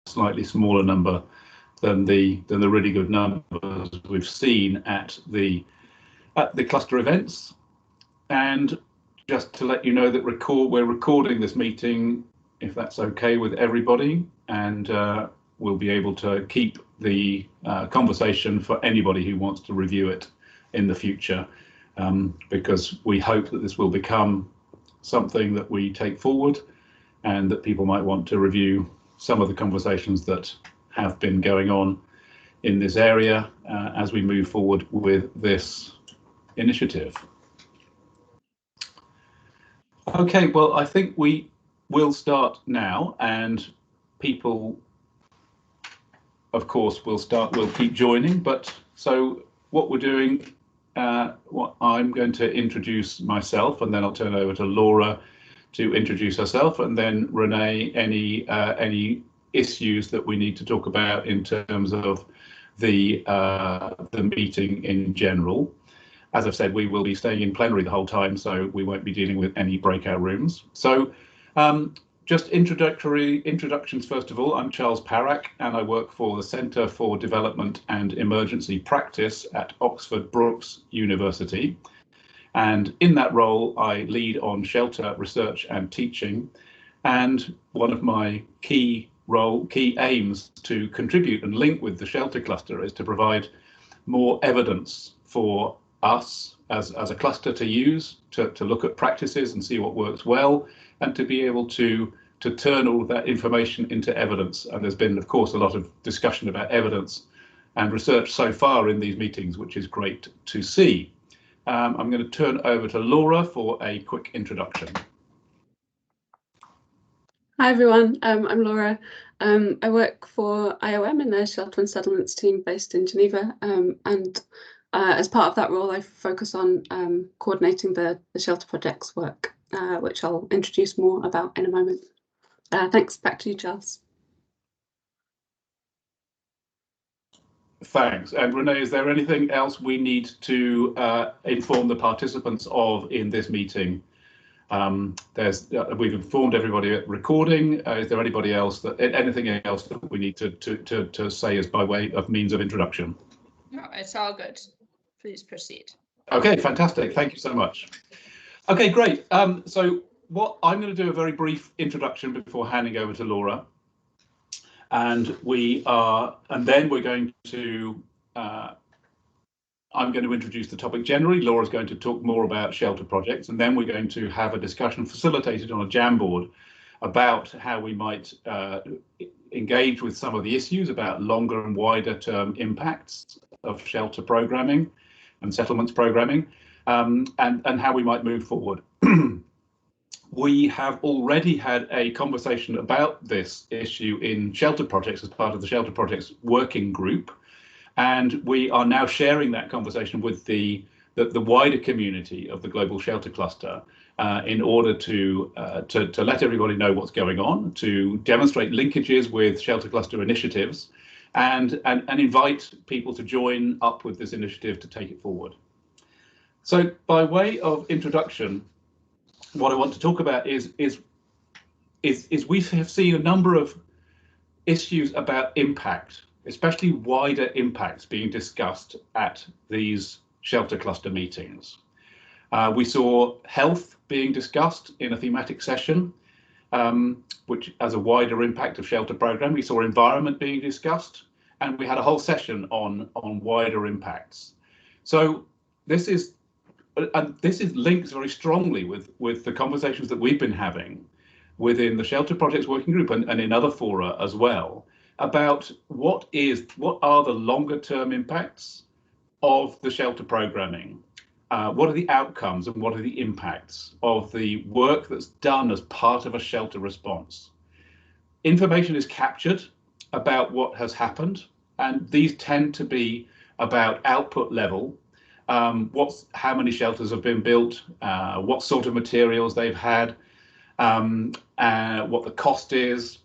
slightly smaller number than the really good numbers we've seen at the cluster events. And just to let you know that we're recording this meeting, if that's okay with everybody, and we'll be able to keep the conversation for anybody who wants to review it in the future, because we hope that this will become something that we take forward and that people might want to review some of the conversations that have been going on in this area as we move forward with this initiative. Okay, well, I think we will start now, and people, of course, will keep joining. But so what we're doing, what I'm going to introduce myself, and then I'll turn over to Laura to introduce herself, and then Renee, any issues that we need to talk about in terms of the meeting in general. As I've said, we will be staying in plenary the whole time, so we won't be dealing with any breakout rooms. So just introductions first of all. I'm Charles Parrack, and I work for the Centre for Development and Emergency Practice at Oxford Brookes University. And in that role, I lead on shelter research and teaching. And one of my key aims to contribute and link with the shelter cluster is to provide more evidence for us as a cluster to use, to look at practices and see what works well, and to be able to turn all of that information into evidence. And there's been, of course, a lot of discussion about evidence and research so far in these meetings, which is great to see. I'm going to turn over to Laura for a quick introduction. Hi everyone, I'm Laura. I work for IOM in the Shelter and Settlements team based in Geneva, and as part of that role I focus on coordinating the shelter projects work, which I'll introduce more about in a moment. Thanks, back to you, Charles. Thanks. And Renee, is there anything else we need to inform the participants of in this meeting? We've informed everybody at recording. Is there anybody else anything else that we need to say as by way of means of introduction? No, it's all good. Please proceed. Okay, fantastic. Thank you so much. Okay, great. So what I'm going to do a very brief introduction before handing over to Laura. And then we're going to I'm going to introduce the topic generally. Laura's going to talk more about shelter projects, and then we're going to have a discussion facilitated on a Jamboard about how we might engage with some of the issues about longer and wider term impacts of shelter programming and settlements programming, and how we might move forward. We have already had a conversation about this issue in shelter projects as part of the shelter projects working group, and we are now sharing that conversation with the wider community of the global shelter cluster in order to let everybody know what's going on, to demonstrate linkages with shelter cluster initiatives, and invite people to join up with this initiative to take it forward. So by way of introduction, what I want to talk about is we have seen a number of issues about impact, especially wider impacts, being discussed at these shelter cluster meetings. We saw health being discussed in a thematic session, which as a wider impact of shelter program. We saw environment being discussed, and we had a whole session on wider impacts. So this is linked very strongly with the conversations that we've been having within the Shelter Projects Working Group and in other fora as well, about what are the longer term impacts of the shelter programming, what are the outcomes and what are the impacts of the work that's done as part of a shelter response. Information is captured about what has happened, and these tend to be about output level. How many shelters have been built, what sort of materials they've had, what the cost is,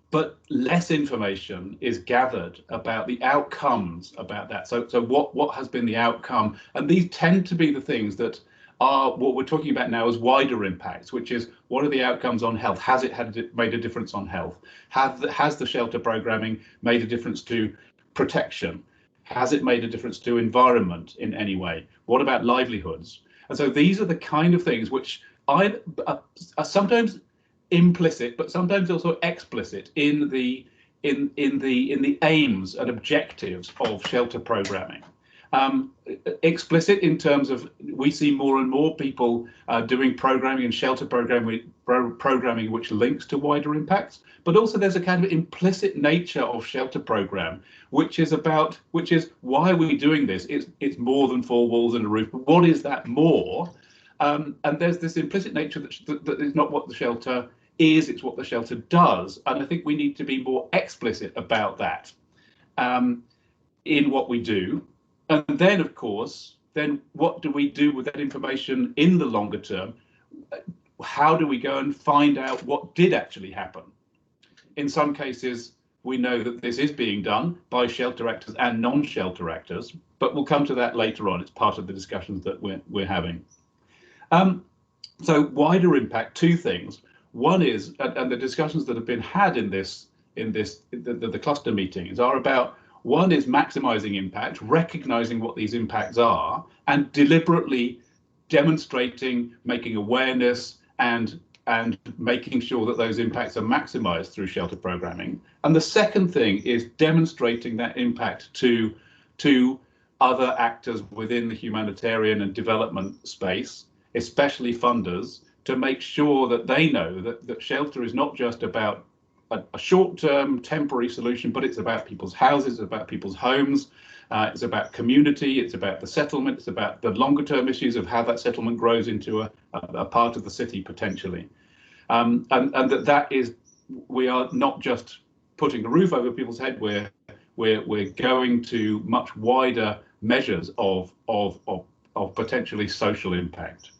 but less information is gathered about the outcomes about that. So what has been the outcome? And these tend to be the things that are what we're talking about now as wider impacts, which is what are the outcomes on health? Has it made a difference on health? Has the shelter programming made a difference to protection? Has it made a difference to environment in any way? What about livelihoods? And so these are the kind of things which are sometimes implicit, but sometimes also explicit in the aims and objectives of shelter programming. Explicit in terms of we see more and more people doing programming and shelter programming which links to wider impacts, but also there's a kind of implicit nature of shelter program which is why are we doing this? It's more than 4 walls and a roof, but what is that more? And there's this implicit nature that is not what the shelter is, it's what the shelter does, and I think we need to be more explicit about that in what we do. And then, of course, then what do we do with that information in the longer term? How do we go and find out what did actually happen? In some cases, we know that this is being done by shelter actors and non-shelter actors, but we'll come to that later on. It's part of the discussions that we're having. So wider impact, 2 things. One is, and the discussions that have been had in the cluster meetings are about, one is maximizing impact, recognizing what these impacts are, and deliberately demonstrating, making awareness, and making sure that those impacts are maximized through shelter programming. And the second thing is demonstrating that impact to other actors within the humanitarian and development space, especially funders, to make sure that they know that shelter is not just about a short-term temporary solution, but it's about people's houses, it's about people's homes, it's about community, it's about the settlement, it's about the longer-term issues of how that settlement grows into a part of the city potentially. And that is, we are not just putting a roof over people's head, we're going to much wider measures of potentially social impact.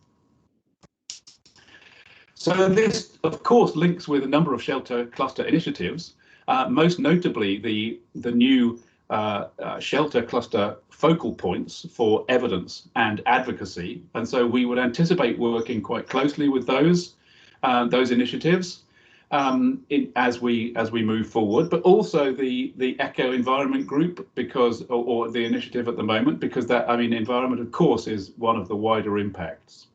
So this, of course, links with a number of shelter cluster initiatives, most notably the new shelter cluster focal points for evidence and advocacy. And so we would anticipate working quite closely with those initiatives as we move forward, but also the Echo Environment Group, because or the initiative at the moment, because that, I mean, environment, of course, is one of the wider impacts.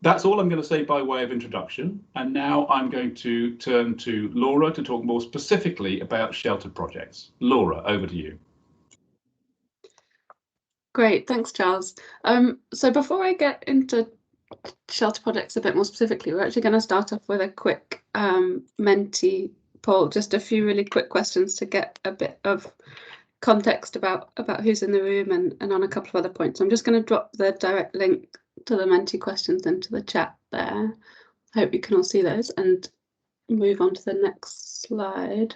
That's all I'm going to say by way of introduction, and now I'm going to turn to Laura to talk more specifically about shelter projects. Laura, over to you. Great, thanks, Charles. So before I get into shelter projects a bit more specifically, we're actually going to start off with a quick Menti poll, just a few really quick questions to get a bit of context about who's in the room and on a couple of other points. I'm just going to drop the direct link to the Menti questions into the chat there. I hope you can all see those, and move on to the next slide.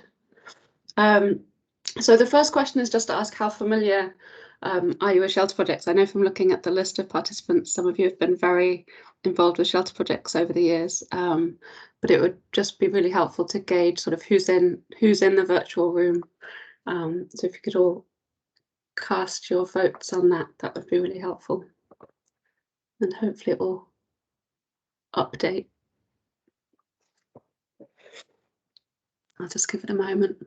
So the first question is just to ask, how familiar are you with shelter projects? I know from looking at the list of participants, some of you have been very involved with shelter projects over the years, but it would just be really helpful to gauge sort of who's in the virtual room. So if you could all cast your votes on that, that would be really helpful. And hopefully it will update. I'll just give it a moment.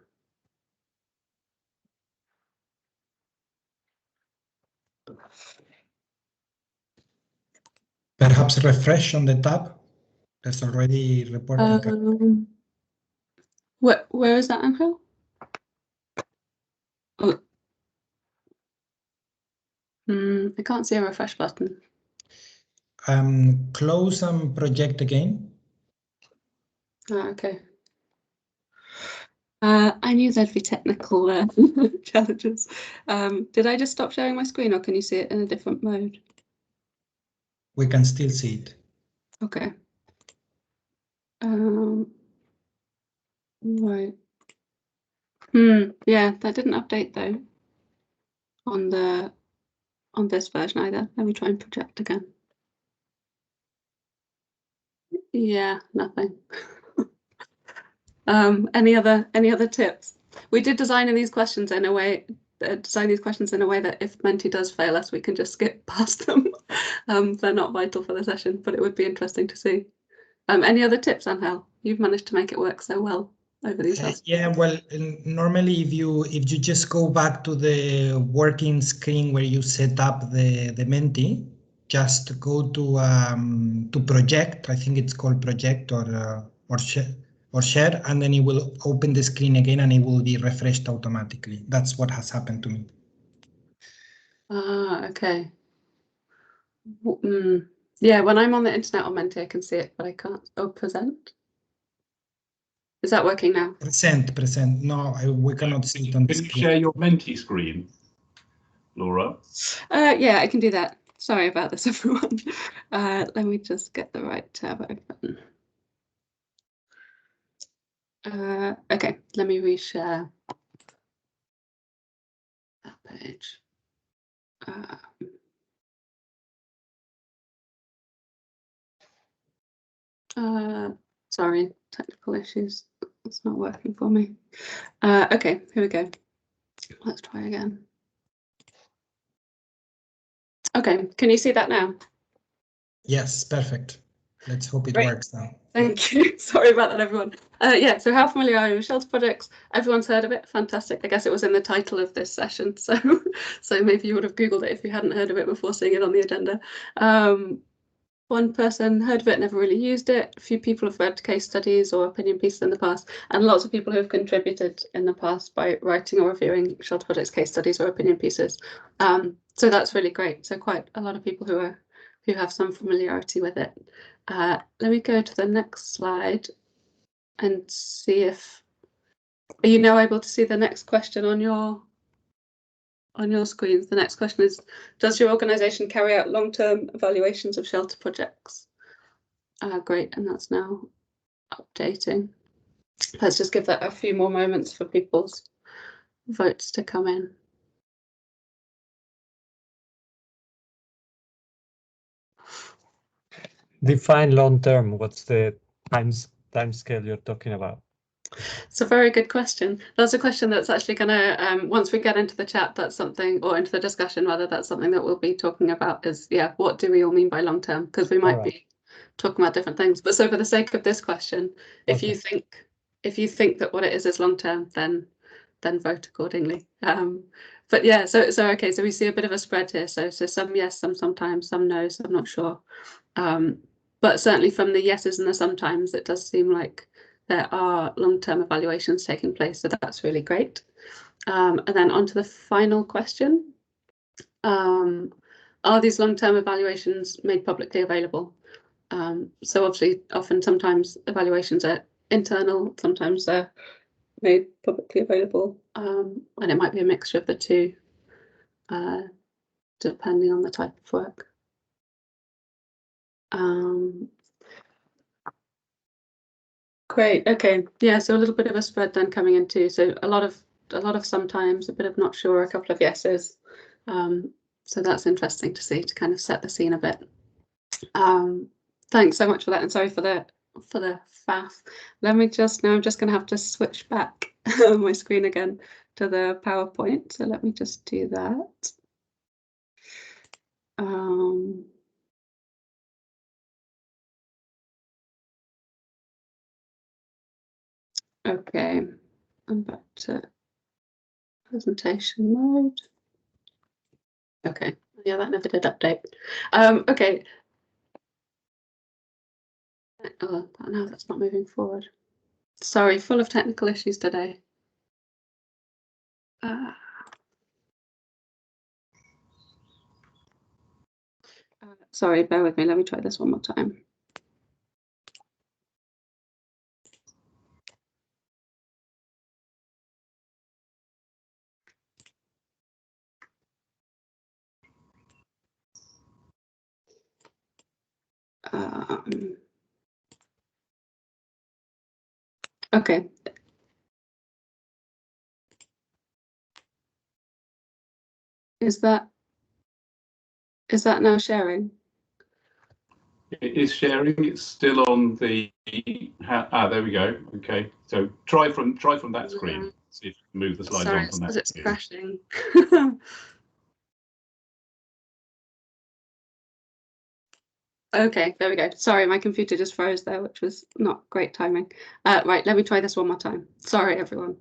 Perhaps refresh on the tab. There's already reporting. Where is that, Angel? Oh. I can't see a refresh button. Close and project again. Okay. I knew there'd be technical challenges. Did I just stop sharing my screen, or can you see it in a different mode? We can still see it. Okay. Right. Yeah, that didn't update though on this version either. Let me try and project again. Yeah, nothing. Any other tips? We did design these questions in a way that if Menti does fail us, we can just skip past them. They're not vital for the session, but it would be interesting to see. Any other tips, Angel? You've managed to make it work so well over these last. Yeah, well, normally if you just go back to the working screen where you set up the Menti, just go to project. I think it's called project or share, and then it will open the screen again and it will be refreshed automatically. That's what has happened to me. Ah, okay. Yeah, when I'm on the internet on Menti, I can see it, but I can't. Oh, present. Is that working now? Present. No, we cannot see it on the Can you screen. share your Menti screen, Laura? Yeah, I can do that. Sorry about this, everyone. Let me just get the right tab open. Okay, let me reshare that page. Sorry, technical issues. It's not working for me. Okay, here we go. Let's try again. Okay, can you see that now? Yes, perfect. Let's hope it Great. works now. Thank you. Sorry about that, everyone. Yeah, so how familiar are you with shelter projects? Everyone's heard of it. Fantastic. I guess it was in the title of this session, so maybe you would have Googled it if you hadn't heard of it before seeing it on the agenda. One person heard of it, never really used it. A few people have read case studies or opinion pieces in the past, and lots of people who have contributed in the past by writing or reviewing shelter projects case studies or opinion pieces. So that's really great. So quite a lot of people who have some familiarity with it. Let me go to the next slide and see if are you now able to see the next question on your screens. The next question is, does your organisation carry out long-term evaluations of shelter projects? Great, and that's now updating. Let's just give that a few more moments for people's votes to come in. Define long term. What's the time scale you're talking about? It's a very good question. That's a question that's actually going to, once we get into the chat, that's something, or into the discussion, rather, that's something that we'll be talking about is, yeah, what do we all mean by long term? Because we might be talking about different things. But so for the sake of this question, if you think that what it is long term, then vote accordingly. But yeah, so okay, so we see a bit of a spread here. So some yes, some sometimes, some no, some not sure. But certainly from the yeses and the sometimes, it does seem like there are long-term evaluations taking place, so that's really great. And then on to the final question. Are these long-term evaluations made publicly available? So obviously, sometimes evaluations are internal, sometimes they're made publicly available, and it might be a mixture of the two, depending on the type of work. Great. Okay. Yeah. So a little bit of a spread then coming in too. So a lot of sometimes, a bit of not sure, a couple of yeses. So that's interesting to see, to kind of set the scene a bit. Thanks so much for that, and sorry for the faff. Let me just now. I'm just going to have to switch back my screen again to the PowerPoint. So let me just do that. Okay, I'm back to presentation mode. Okay, yeah, that never did update. Okay. Oh, no, that's not moving forward. Sorry, full of technical issues today. Sorry, bear with me. Let me try this one more time. Okay. Is that now sharing? It is sharing. It's still on the. There we go. Okay, so try from that screen. See if you can move the slides on from that. Sorry, it's crashing. Okay, there we go. Sorry, my computer just froze there, which was not great timing. Right, let me try this one more time. Sorry, everyone.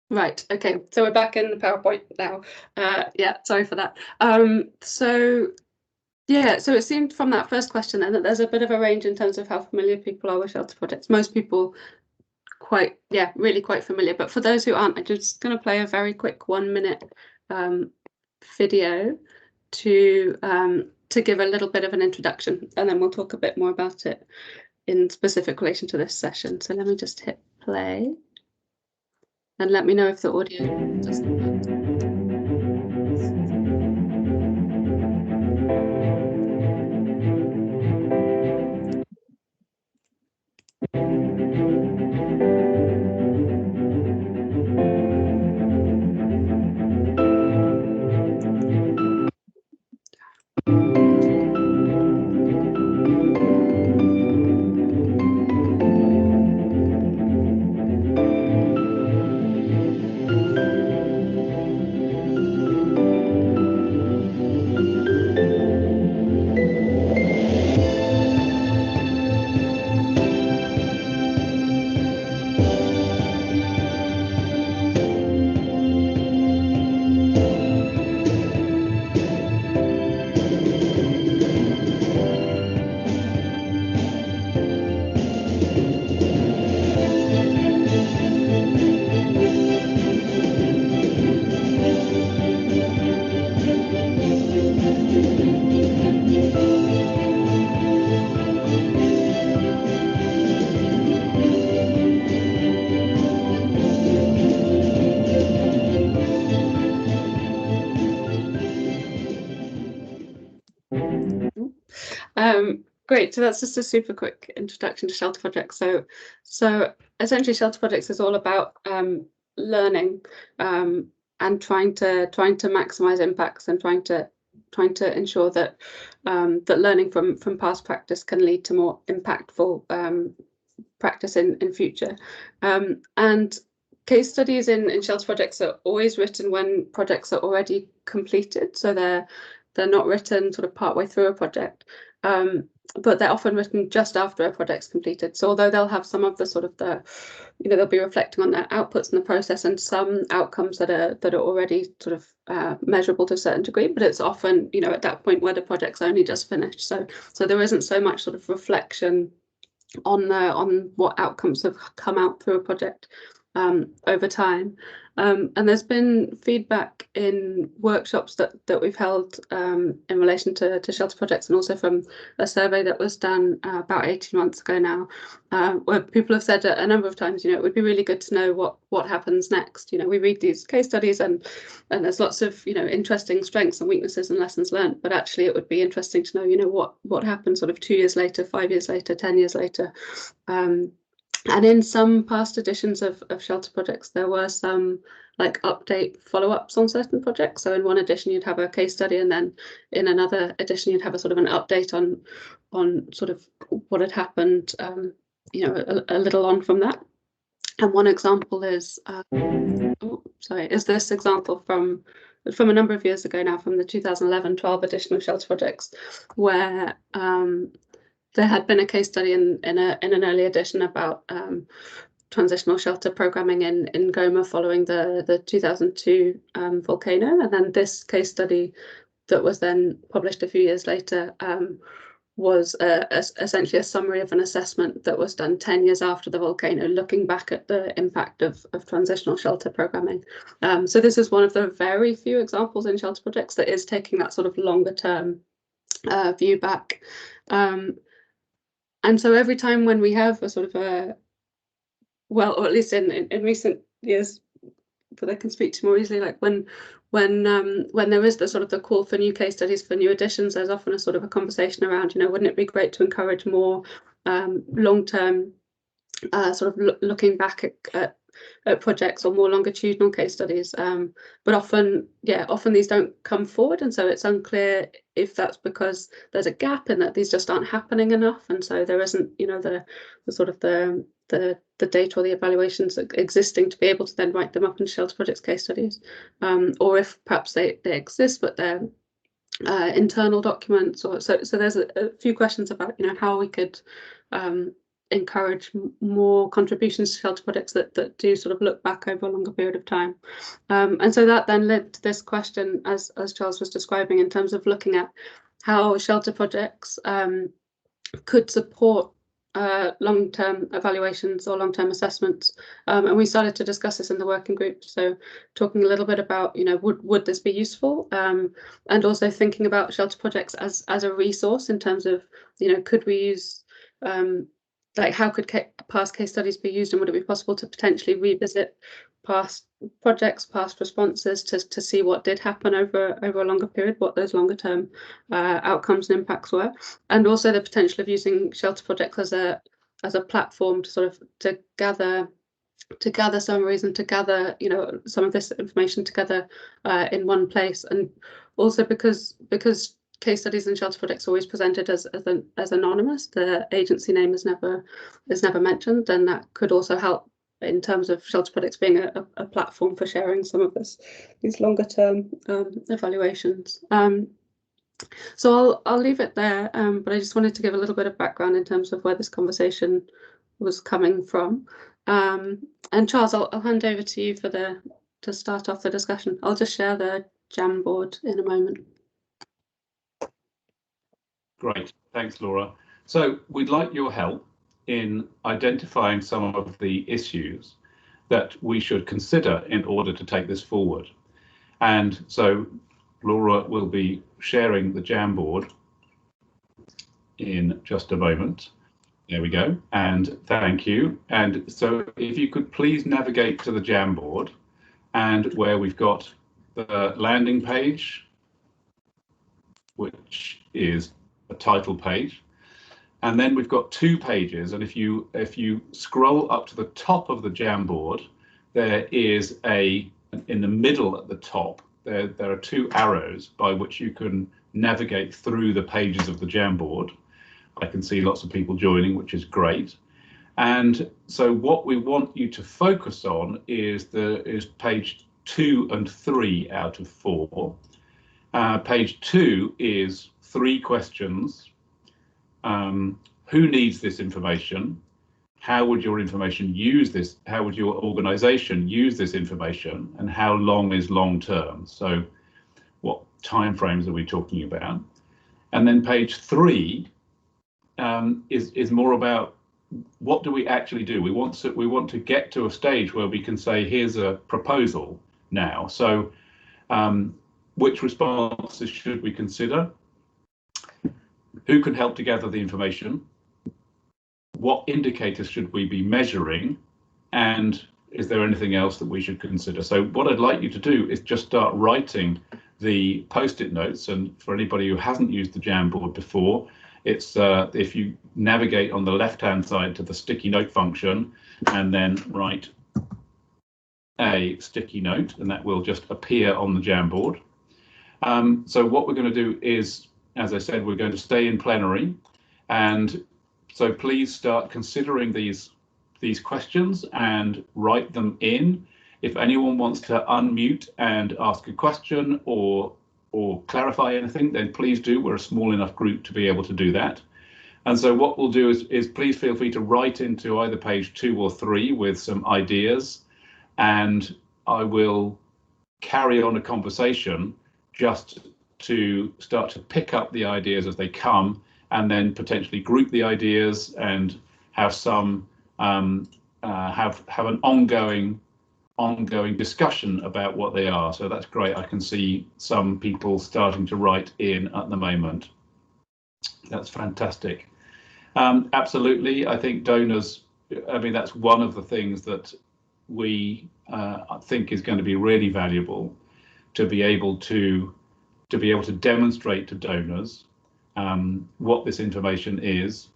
Right, okay, so we're back in the PowerPoint now. Yeah, sorry for that. Yeah, so it seemed from that first question then that there's a bit of a range in terms of how familiar people are with shelter projects. Most people really quite familiar, but for those who aren't, I'm just going to play a very quick 1 minute video to give a little bit of an introduction, and then we'll talk a bit more about it in specific relation to this session. So let me just hit play and let me know if the audio doesn't work. Great, so that's just a super quick introduction to shelter projects. So essentially shelter projects is all about learning and trying to maximize impacts and trying to ensure that that learning from past practice can lead to more impactful practice in future. And case studies in shelter projects are always written when projects are already completed, so they're not written sort of partway through a project. But they're often written just after a project's completed. So although they'll have some of the sort of they'll be reflecting on their outputs in the process and some outcomes that are already sort of measurable to a certain degree, but it's often, at that point where the project's only just finished. So there isn't so much sort of reflection on what outcomes have come out through a project over time. And there's been feedback in workshops that we've held in relation to shelter projects, and also from a survey that was done about 18 months ago now, where people have said a number of times, it would be really good to know what happens next. We read these case studies and there's lots of interesting strengths and weaknesses and lessons learned, but actually it would be interesting to know what happens sort of 2 years later, 5 years later, 10 years later. And in some past editions of shelter projects, there were some like update follow-ups on certain projects. So in one edition, you'd have a case study, and then in another edition, you'd have a sort of an update on sort of what had happened, a little on from that. And one example is, is this example from a number of years ago now, from the 2011-12 edition of shelter projects, where there had been a case study in an early edition about transitional shelter programming in Goma following the 2002 volcano, and then this case study that was then published a few years later was essentially a summary of an assessment that was done 10 years after the volcano, looking back at the impact of transitional shelter programming. So this is one of the very few examples in shelter projects that is taking that sort of longer term view back. And so every time when we have a sort of or at least in recent years, but I can speak to more easily, like when there is the sort of the call for new case studies, for new editions, there's often a sort of a conversation around, wouldn't it be great to encourage more long-term sort of looking back at at projects or more longitudinal case studies, but often these don't come forward, and so it's unclear if that's because there's a gap in that these just aren't happening enough, and so there isn't, you know, the sort of the data or the evaluations existing to be able to then write them up in shelter projects case studies, or if perhaps they exist but they're internal documents, or so there's a few questions about, you know, how we could encourage more contributions to shelter projects that do sort of look back over a longer period of time, and so that then led to this question, as Charles was describing, in terms of looking at how shelter projects could support long-term evaluations or long-term assessments, and we started to discuss this in the working group. So talking a little bit about, you know, would this be useful, and also thinking about shelter projects as a resource in terms of, you know, could we use like how could past case studies be used, and would it be possible to potentially revisit past projects, past responses to see what did happen over a longer period, what those longer term outcomes and impacts were, and also the potential of using shelter projects as a platform to sort of to gather summaries and to gather, you know, some of this information together in one place, and also because case studies and shelter projects are always presented as anonymous, the agency name is never mentioned, and that could also help in terms of shelter projects being a platform for sharing some of these longer term evaluations. So I'll leave it there, but I just wanted to give a little bit of background in terms of where this conversation was coming from. And Charles, I'll hand over to you to start off the discussion. I'll just share the Jamboard in a moment. Great, thanks, Laura. So we'd like your help in identifying some of the issues that we should consider in order to take this forward. And so Laura will be sharing the Jamboard in just a moment. There we go, and thank you. And so if you could please navigate to the Jamboard, and where we've got the landing page, which is a title page, and then we've got two pages, and if you scroll up to the top of the Jamboard, there is in the middle at the top, there are two arrows by which you can navigate through the pages of the Jamboard. I can see lots of people joining, which is great. And so what we want you to focus on is page 2 and 3 out of 4. Page 2 is 3 questions. Who needs this information? How would your information use this? How would your organization use this information? And how long is long term? So what timeframes are we talking about? And then page 3 is more about what do we actually do? We want to get to a stage where we can say, here's a proposal now. So which responses should we consider? Who can help to gather the information? What indicators should we be measuring? And is there anything else that we should consider? So what I'd like you to do is just start writing the post-it notes. And for anybody who hasn't used the Jamboard before, it's if you navigate on the left-hand side to the sticky note function and then write a sticky note, and that will just appear on the Jamboard. So what we're going to do is, as I said, we're going to stay in plenary, and so please start considering these questions and write them in. If anyone wants to unmute and ask a question or clarify anything, then please do. We're a small enough group to be able to do that. And so what we'll do is please feel free to write into either page 2 or 3 with some ideas, and I will carry on a conversation just to start to pick up the ideas as they come, and then potentially group the ideas and have some have an ongoing discussion about what they are. So that's great. I can see some people starting to write in at the moment. That's fantastic. Absolutely, I think donors, I mean, that's one of the things that we think is going to be really valuable, to be able to demonstrate to donors what this information is,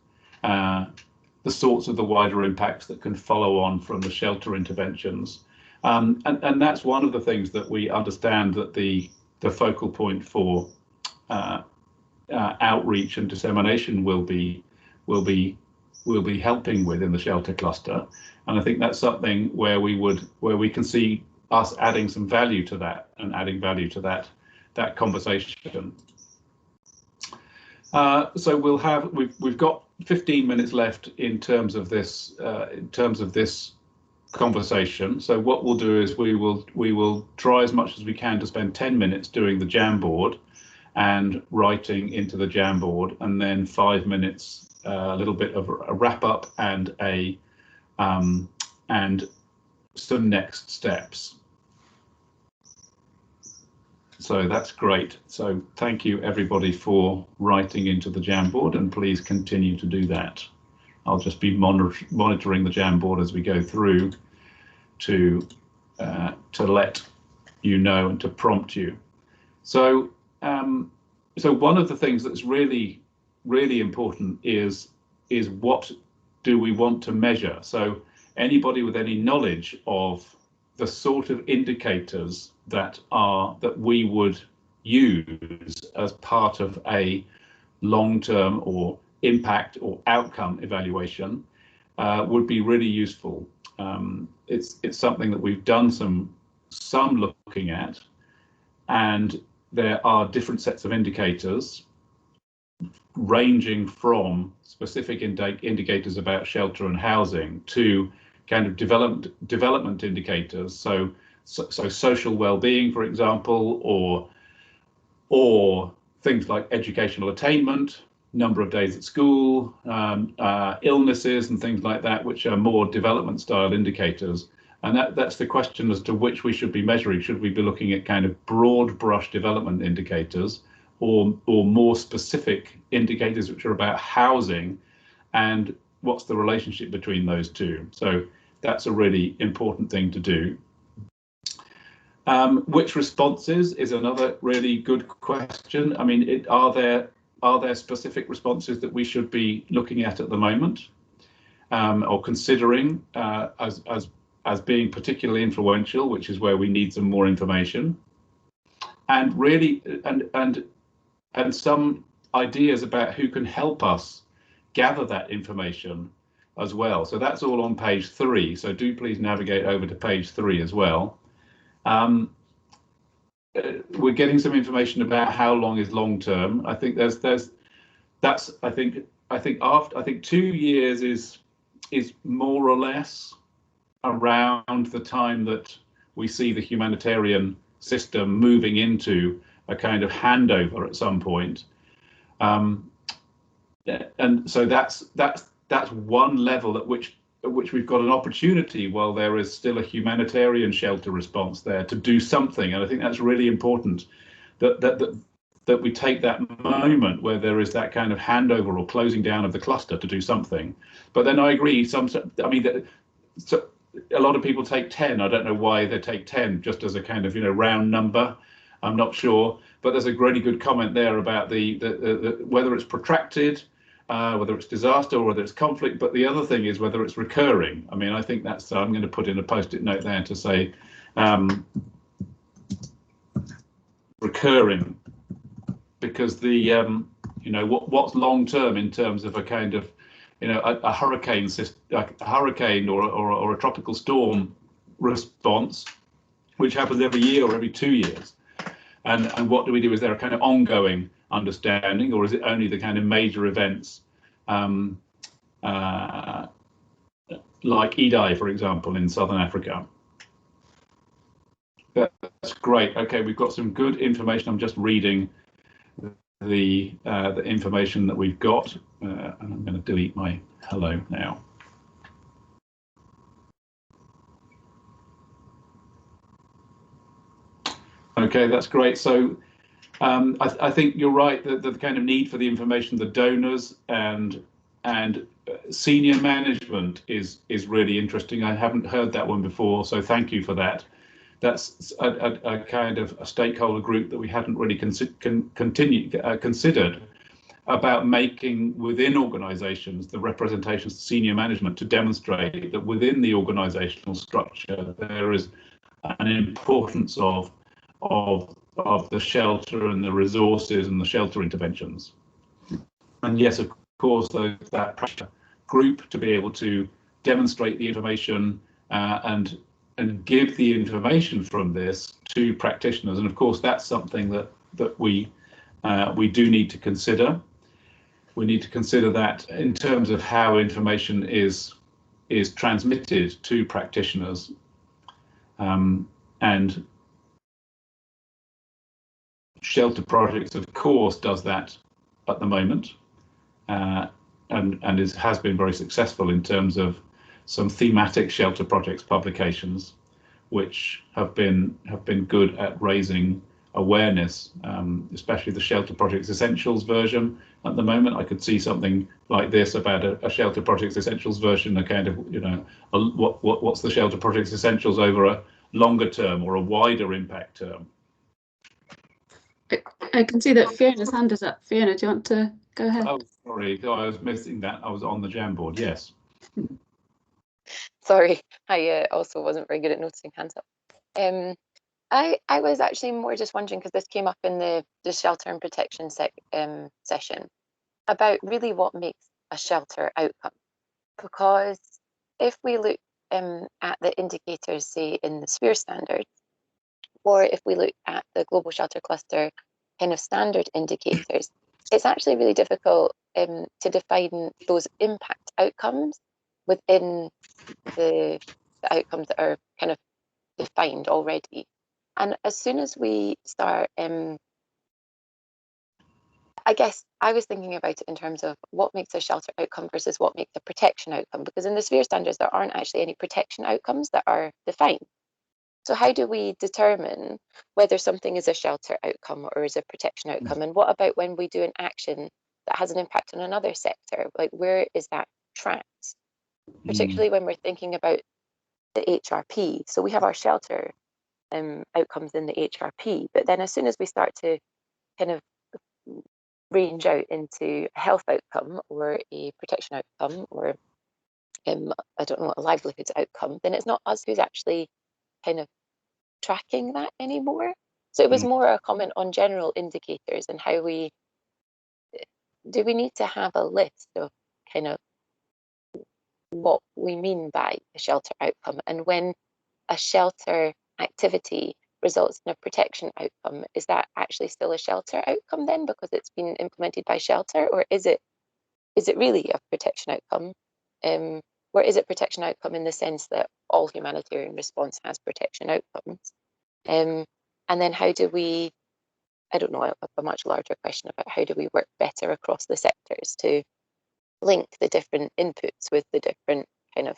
the sorts of the wider impacts that can follow on from the shelter interventions. And that's one of the things that we understand that the focal point for outreach and dissemination will be helping with in the shelter cluster. And I think that's something where we can see us adding some value to that and adding value to that conversation. So we've got 15 minutes left in terms of this conversation. So what we'll do is we will try as much as we can to spend 10 minutes doing the Jamboard and writing into the Jamboard, and then 5 minutes, a little bit of a wrap up and some next steps. So that's great. So thank you everybody for writing into the Jamboard, and please continue to do that. I'll just be monitoring the Jamboard as we go through to let you know and to prompt you. So so one of the things that's really important is what do we want to measure? So anybody with any knowledge of the sort of indicators that we would use as part of a long-term or impact or outcome evaluation would be really useful. It's something that we've done some looking at, and there are different sets of indicators ranging from specific indicators about shelter and housing to kind of development indicators. So social well-being, for example, or things like educational attainment, number of days at school, illnesses and things like that, which are more development style indicators. And that's the question as to which we should be measuring. Should we be looking at kind of broad brush development indicators or more specific indicators which are about housing, and what's the relationship between those two? So that's a really important thing to do. Which responses is another really good question. I mean, are there specific responses that we should be looking at the moment or considering as being particularly influential, which is where we need some more information, and really and some ideas about who can help us gather that information as well. So that's all on page 3. So do please navigate over to page 3 as well. We're getting some information about how long is long term. I think I think 2 years is more or less around the time that we see the humanitarian system moving into a kind of handover at some point. And so that's one level at which we've got an opportunity, while there is still a humanitarian shelter response there, to do something. And I think that's really important that we take that moment where there is that kind of handover or closing down of the cluster to do something. But then I agree, a lot of people take 10. I don't know why they take 10 just as a kind of round number. I'm not sure, but there's a really good comment there about the whether it's protracted, whether it's disaster or whether it's conflict, but the other thing is whether it's recurring. I mean, I think that's, I'm going to put in a post-it note there to say recurring, because the what's long term in terms of a kind of a hurricane or a tropical storm response, which happens every year or every 2 years, and what do we do? Is there a kind of ongoing understanding, or is it only the kind of major events like Idai, for example, in Southern Africa? That's great. Okay, we've got some good information. I'm just reading the information that we've got, and I'm going to delete my hello now. Okay, that's great. So I think you're right that the kind of need for the information, the donors and senior management is really interesting. I haven't heard that one before, so thank you for that. That's a kind of a stakeholder group that we hadn't really considered. about making within organizations the representations to senior management to demonstrate that within the organizational structure there is an importance of the shelter and the resources and the shelter interventions. And yes, of course, that pressure group to be able to demonstrate the information and give the information from this to practitioners. And of course, that's something that we do need to consider. We need to consider that in terms of how information is transmitted to practitioners, and Shelter Projects, of course, does that at the moment, and has been very successful in terms of some thematic Shelter Projects publications, which have been good at raising awareness, especially the Shelter Projects Essentials version. At the moment, I could see something like this about a Shelter Projects Essentials version, a kind of, what's the Shelter Projects Essentials over a longer term or a wider impact term. I can see that Fiona's hand is up. Fiona, do you want to go ahead? Oh, sorry, I was missing that. I was on the Jamboard, yes. Sorry, I also wasn't very good at noticing hands up. I was actually more just wondering, because this came up in the shelter and protection session, about really what makes a shelter outcome. Because if we look at the indicators, say, in the Sphere standards, or if we look at the Global Shelter Cluster kind of standard indicators, it's actually really difficult to define those impact outcomes within the outcomes that are kind of defined already. And as soon as we start, I guess I was thinking about it in terms of what makes a shelter outcome versus what makes a protection outcome, because in the Sphere standards, there aren't actually any protection outcomes that are defined. So how do we determine whether something is a shelter outcome or is a protection outcome? And what about when we do an action that has an impact on another sector? Like, where is that tracked? Particularly when we're thinking about the HRP. So we have our shelter outcomes in the HRP, but then as soon as we start to kind of range out into a health outcome or a protection outcome or I don't know, a livelihoods outcome, then it's not us who's actually kind of tracking that anymore. So it was more a comment on general indicators and how do we need to have a list of kind of what we mean by a shelter outcome, and when a shelter activity results in a protection outcome, is that actually still a shelter outcome then because it's been implemented by shelter, or is it really a protection outcome? Or is it protection outcome in the sense that all humanitarian response has protection outcomes? And then how do we, I don't know, a much larger question about how do we work better across the sectors to link the different inputs with the different kind of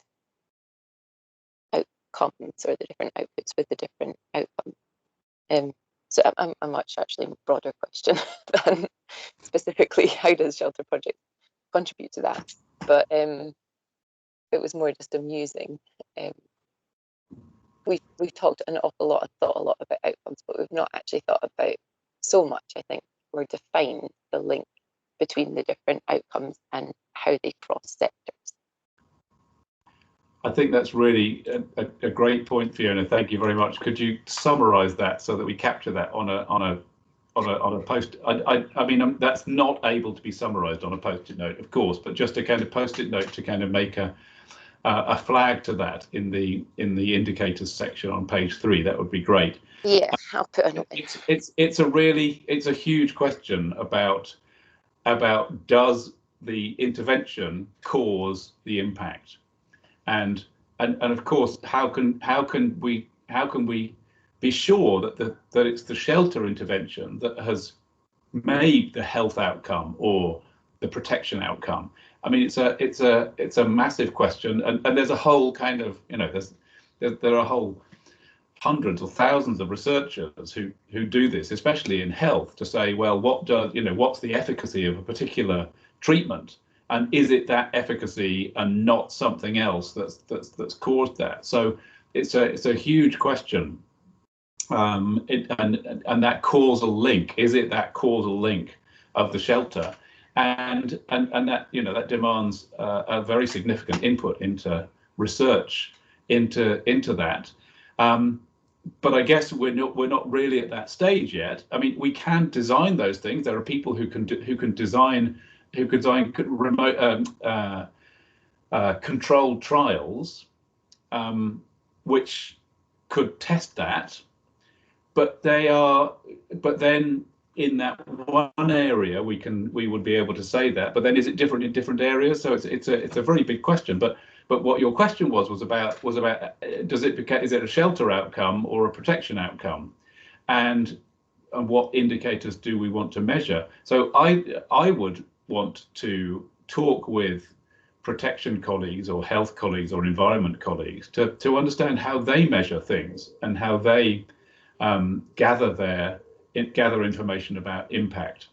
outcomes, or the different outputs with the different outcomes. So a much actually broader question than specifically how does Shelter Project contribute to that, but it was more just amusing. We've talked an awful lot and thought a lot about outcomes, but we've not actually thought about so much, I think, or defined the link between the different outcomes and how they cross sectors. I think that's really a great point, Fiona. Thank you very much. Could you summarise that so that we capture that on a post? I mean, that's not able to be summarised on a post-it note, of course, but just a kind of post-it note to kind of make a flag to that in the indicators section on page 3. That would be great. Yeah, I'll put a note in. It's a huge question about does the intervention cause the impact, and of course how can we be sure that it's the shelter intervention that has made the health outcome or the protection outcome. I mean, it's a massive question, and there's a whole kind of, there are whole hundreds or thousands of researchers who do this, especially in health, to say, well, what's the efficacy of a particular treatment, and is it that efficacy and not something else that's caused that? So it's a huge question, and that causal link, is it that causal link of the shelter? and that, you know, that demands a very significant input into research into that. But I guess we're not really at that stage yet. I mean, we can design those things. There are people who can design remote controlled trials, which could test that. But then in that one area we would be able to say that. But then is it different in different areas? So it's a very big question. But what your question was about is it a shelter outcome or a protection outcome, and what indicators do we want to measure? So I would want to talk with protection colleagues or health colleagues or environment colleagues to understand how they measure things and how they gather information about impact,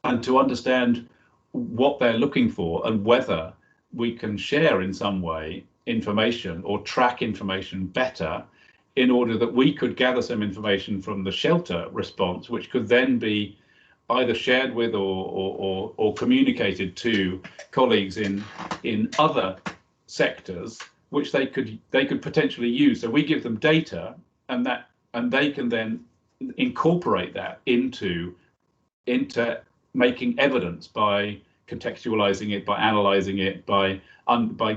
and to understand what they're looking for and whether we can share in some way information or track information better, in order that we could gather some information from the shelter response, which could then be either shared with or communicated to colleagues in other sectors, which they could potentially use. So we give them data, and they can then incorporate that into making evidence by contextualizing it, by analyzing it, by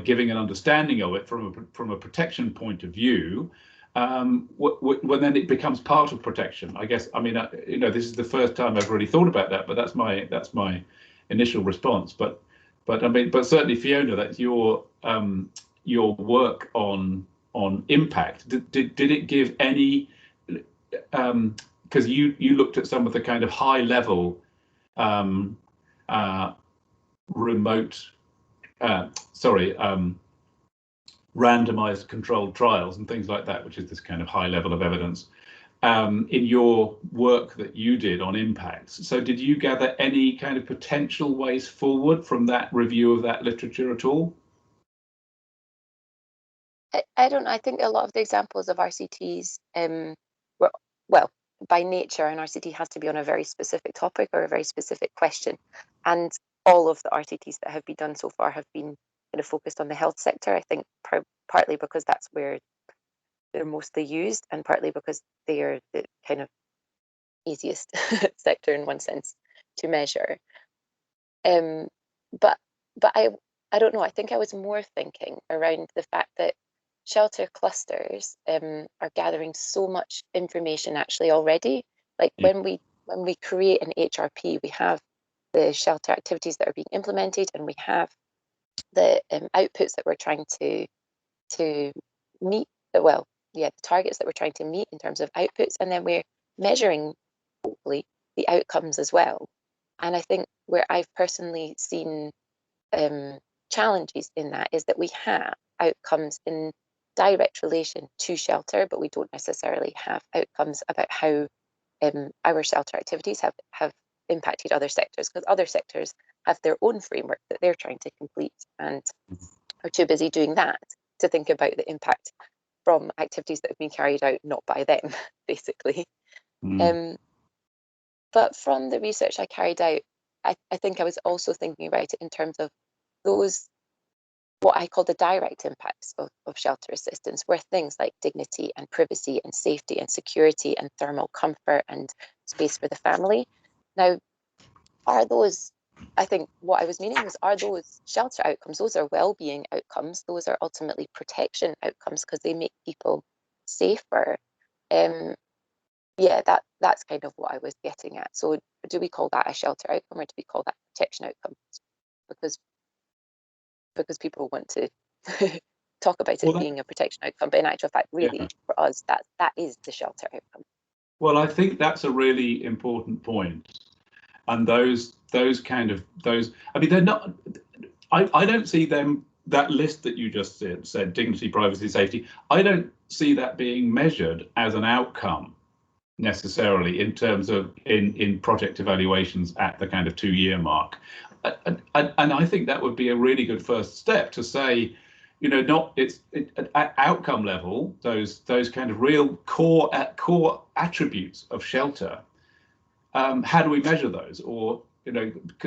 giving an understanding of it from a protection point of view. When then it becomes part of protection, I guess. I mean, you know, this is the first time I've really thought about that, but that's my initial response. But I mean, but certainly, Fiona, that's your work on impact. Did it give any? Because you looked at some of the kind of high level randomized controlled trials and things like that, which is this kind of high level of evidence, in your work that you did on impacts. So did you gather any kind of potential ways forward from that review of that literature at all? I don't know. I think a lot of the examples of RCTs were, well, by nature, an RCT has to be on a very specific topic or a very specific question. And all of the RCTs that have been done so far have been kind of focused on the health sector. I think partly because that's where they're mostly used, and partly because they are the kind of easiest sector in one sense to measure. But I don't know. I think I was more thinking around the fact that shelter clusters are gathering so much information actually already. Like when we create an HRP, we have the shelter activities that are being implemented, and we have the outputs that we're trying to meet. Well, yeah, the targets that we're trying to meet in terms of outputs, and then we're measuring, hopefully, the outcomes as well. And I think where I've personally seen challenges in that is that we have outcomes in direct relation to shelter, but we don't necessarily have outcomes about how our shelter activities have impacted other sectors, because other sectors have their own framework that they're trying to complete and are too busy doing that to think about the impact from activities that have been carried out not by them, basically. But from the research I carried out, I think I was also thinking about it in terms of those, what I call the direct impacts of shelter assistance, were things like dignity and privacy and safety and security and thermal comfort and space for the family. Now, are those, I think what I was meaning was, are those shelter outcomes? Those are well-being outcomes. Those are ultimately protection outcomes because they make people safer. Yeah, that's kind of what I was getting at. So do we call that a shelter outcome, or do we call that protection outcome? Because people want to talk about it being a protection outcome, but in actual fact, really, for us, that is the shelter outcome. Well, I think that's a really important point. And those, I mean, they're not, I don't see them, that list that you just said, dignity, privacy, safety, I don't see that being measured as an outcome necessarily in terms of in project evaluations at the kind of 2-year mark. And I think that would be a really good first step to say, you know, at outcome level, those kind of real core attributes of shelter. How do we measure those, or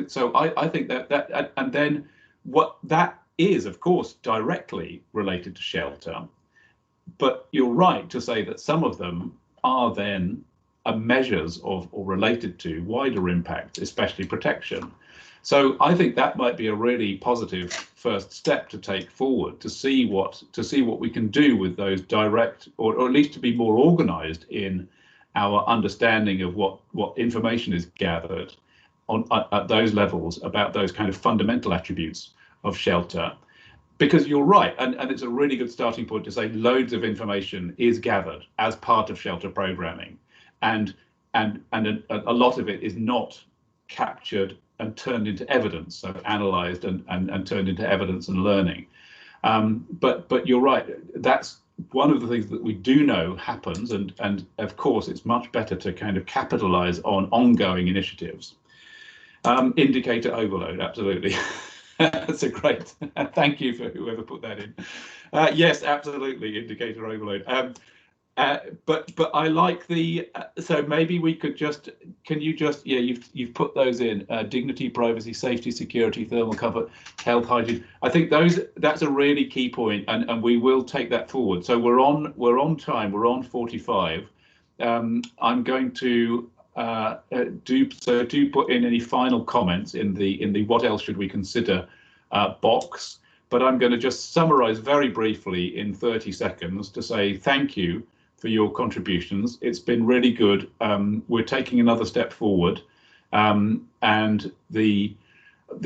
so I think that and then what that is, of course, directly related to shelter. But you're right to say that some of them are then measures of or related to wider impact, especially protection. So I think that might be a really positive first step to take forward, to see what we can do with those direct, or at least to be more organised in our understanding of what information is gathered at those levels about those kind of fundamental attributes of shelter. Because you're right, and it's a really good starting point to say loads of information is gathered as part of shelter programming, and a lot of it is not captured and turned into evidence, so analysed and turned into evidence and learning. But you're right, that's one of the things that we do know happens, and of course it's much better to kind of capitalise on ongoing initiatives. Indicator overload, absolutely. That's a great, thank you for whoever put that in. Yes, absolutely, indicator overload. But I like the, so maybe we could just, can you just, yeah, you've put those in, dignity, privacy, safety, security, thermal comfort, health, hygiene. I think that's a really key point, and we will take that forward. So we're on time, we're on 45. I'm going to do put in any final comments in the what else should we consider box, but I'm going to just summarize very briefly in 30 seconds to say thank you for your contributions. It's been really good. We're taking another step forward, and the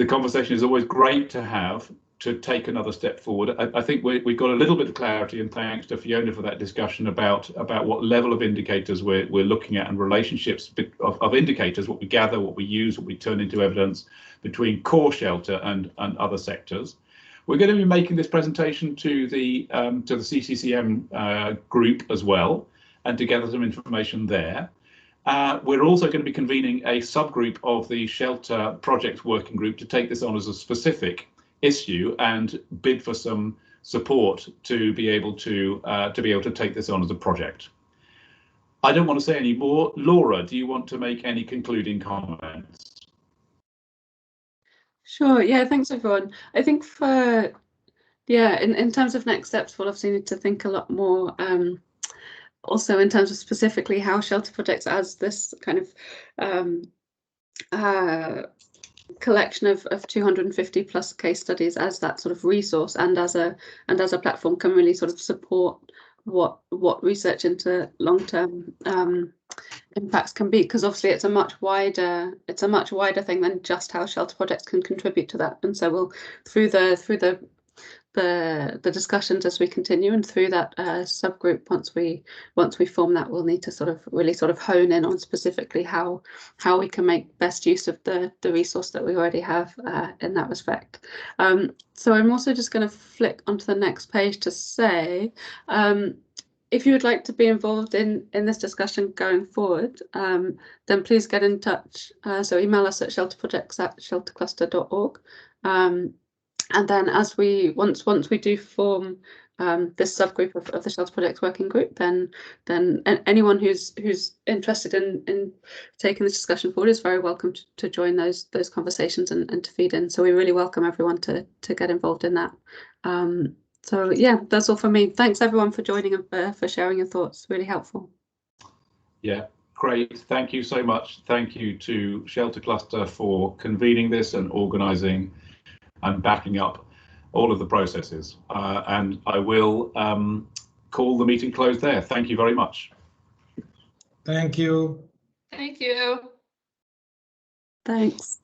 conversation is always great to have, to take another step forward. I think we got a little bit of clarity, and thanks to Fiona for that discussion about what level of indicators we're looking at, and relationships of indicators, what we gather, what we use, what we turn into evidence between core shelter and other sectors. We're going to be making this presentation to the CCCM group as well, and to gather some information there. We're also going to be convening a subgroup of the Shelter Projects Working Group to take this on as a specific issue and bid for some support to be able to take this on as a project. I don't want to say any more. Laura, do you want to make any concluding comments? Sure, yeah, thanks everyone. I think for, yeah, in terms of next steps, we'll obviously need to think a lot more also in terms of specifically how shelter projects as this kind of collection of 250 plus case studies as that sort of resource and as a platform can really sort of support what research into long-term impacts can be, because obviously it's a much wider thing than just how shelter projects can contribute to that. And so we'll through the discussions as we continue, and through that subgroup, once we form that, we'll need to sort of really sort of hone in on specifically how we can make best use of the resource that we already have in that respect. So I'm also just going to flick onto the next page to say, if you would like to be involved in this discussion going forward, then please get in touch. So email us at shelterprojects@sheltercluster.org. And then as once we do form this subgroup of the Shelter Projects Working Group, then anyone who's interested in taking this discussion forward is very welcome to join those conversations and to feed in. So we really welcome everyone to get involved in that. So yeah, that's all for me. Thanks everyone for joining and for sharing your thoughts. Really helpful. Yeah, great. Thank you so much. Thank you to Shelter Cluster for convening this and organising and backing up all of the processes. And I will call the meeting closed there. Thank you very much. Thank you. Thank you. Thanks.